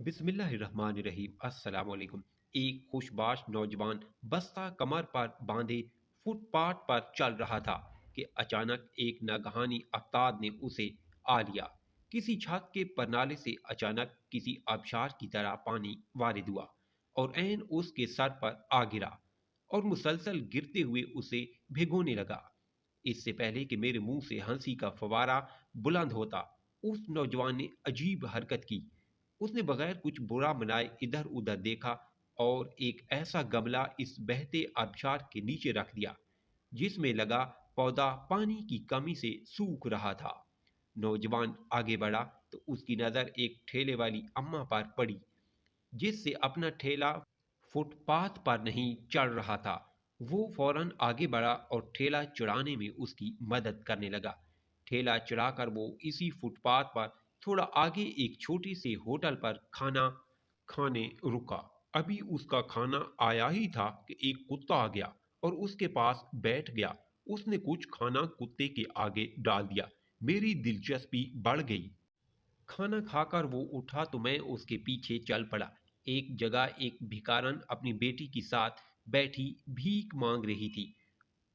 बिस्मिल्लाहिर्रहमानिर्रहीम अस्सलाम वालेकुम। एक खुशबाश नौजवान बस्ता कमर पर बांधे फुटपाथ पर चल रहा था कि अचानक एक नागहानी अवतार ने उसे आ लिया। किसी छत के परनाले से अचानक किसी आबशार की तरह पानी वारिद हुआ और ऐन उसके सर पर आ गिरा और मुसलसल गिरते हुए उसे भिगोने लगा। इससे पहले कि मेरे मुंह से हंसी का फवारा बुलंद होता, उस नौजवान ने अजीब हरकत की। उसने बगैर कुछ बुरा मनाए इधर उधर देखा और एक ऐसा गमला इस बहते आबशार के नीचे रख दिया जिसमें लगा पौधा पानी की कमी से सूख रहा था। नौजवान आगे बढ़ा तो उसकी नजर एक ठेले वाली अम्मा पर पड़ी जिससे अपना ठेला फुटपाथ पर नहीं चढ़ रहा था। वो फौरन आगे बढ़ा और ठेला चढ़ाने में उसकी मदद करने लगा। ठेला चढ़ाकर वो इसी फुटपाथ पर थोड़ा आगे एक छोटे से होटल पर खाना खाने रुका। अभी उसका खाना आया ही था कि एक कुत्ता आ गया और उसके पास बैठ गया। उसने कुछ खाना कुत्ते के आगे डाल दिया। मेरी दिलचस्पी बढ़ गई। खाना खाकर वो उठा तो मैं उसके पीछे चल पड़ा। एक जगह एक भिखारन अपनी बेटी के साथ बैठी भीख मांग रही थी।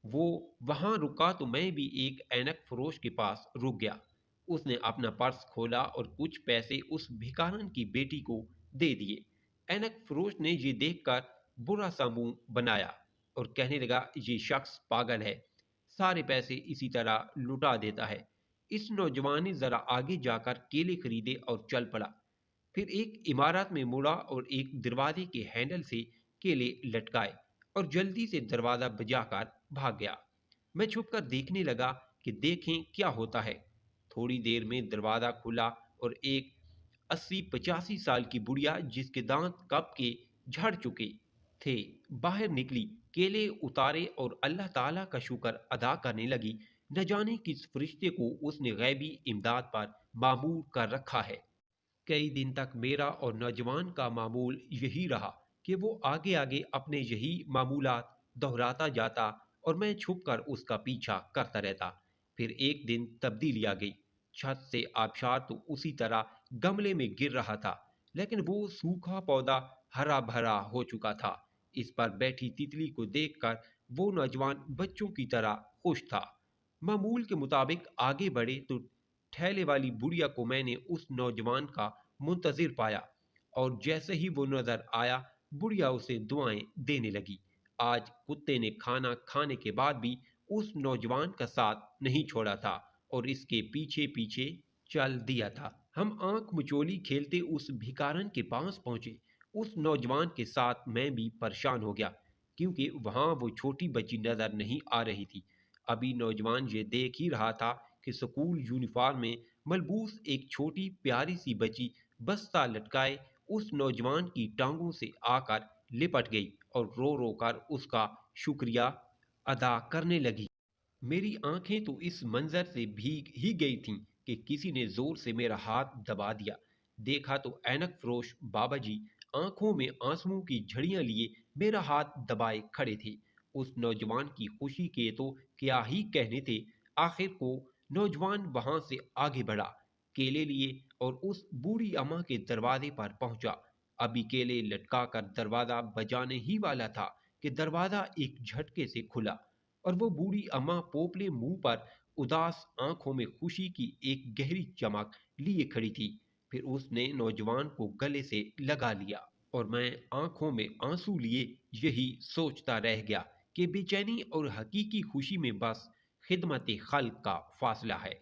वो वहां रुका तो मैं भी एक ऐनक फरोश के पास रुक गया। उसने अपना पर्स खोला और कुछ पैसे उस भिखारन की बेटी को दे दिए। ऐनक फरोश ने ये देखकर बुरा सा मुंह बनाया और कहने लगा, ये शख्स पागल है, सारे पैसे इसी तरह लुटा देता है। इस नौजवान ने जरा आगे जाकर केले खरीदे और चल पड़ा। फिर एक इमारत में मुड़ा और एक दरवाजे के हैंडल से केले लटकाए और जल्दी से दरवाजा बजाकर भाग गया। मैं छुपकर देखने लगा कि देखें क्या होता है। थोड़ी देर में दरवाजा खुला और एक 80-85 साल की बुढ़िया जिसके दांत कब के झड़ चुके थे बाहर निकली, केले उतारे और अल्लाह ताला का शुक्र अदा करने लगी। न जाने किस फरिश्ते को उसने गैबी इमदाद पर मामूर कर रखा है। कई दिन तक मेरा और नौजवान का मामूल यही रहा कि वो आगे आगे अपने यही मामूलात दोहराता जाता और मैं छुपकर उसका पीछा करता रहता। फिर एक दिन तब्दीली आ गई। छत से आबशार तो उसी तरह गमले में गिर रहा था, लेकिन वो सूखा पौधा हरा भरा हो चुका था। इस पर बैठी तितली को देखकर वो नौजवान बच्चों की तरह खुश था। मामूल के मुताबिक आगे बढ़े तो ठेले वाली बुढ़िया को मैंने उस नौजवान का मुंतजिर पाया और जैसे ही वो नजर आया, बुढ़िया उसे दुआएं देने लगी। आज कुत्ते ने खाना खाने के बाद भी उस नौजवान का साथ नहीं छोड़ा था और इसके पीछे पीछे चल दिया था। हम आंख मिचोली खेलते उस भिखारन के पास पहुंचे। उस नौजवान के साथ मैं भी परेशान हो गया क्योंकि वहां वो छोटी बच्ची नजर नहीं आ रही थी। अभी नौजवान ये देख ही रहा था कि स्कूल यूनिफॉर्म में मलबूस एक छोटी प्यारी सी बच्ची बस्ता लटकाए उस नौजवान की टांगों से आकर लिपट गई और रो रो कर उसका शुक्रिया अदा करने लगी। मेरी आंखें तो इस मंजर से भीग ही गई थीं कि किसी ने जोर से मेरा हाथ दबा दिया। देखा तो ऐनक फरोश बाबा जी आंखों में आंसुओं की झड़ियां लिए मेरा हाथ दबाए खड़े थे। उस नौजवान की खुशी के तो क्या ही कहने थे। आखिर को नौजवान वहां से आगे बढ़ा, केले लिए और उस बूढ़ी अम्मा के दरवाजे पर पहुंचा। अभी केले लटका कर दरवाजा बजाने ही वाला था कि दरवाजा एक झटके से खुला और वो बूढ़ी अम्मा पोपले मुंह पर उदास आंखों में खुशी की एक गहरी चमक लिए खड़ी थी। फिर उसने नौजवान को गले से लगा लिया और मैं आंखों में आंसू लिए यही सोचता रह गया कि बेचैनी और हकीकी खुशी में बस खिदमत खल्क का फासला है।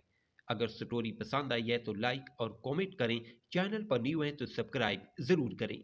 अगर स्टोरी पसंद आई है तो लाइक और कमेंट करें। चैनल पर न्यू हैं तो सब्सक्राइब ज़रूर करें।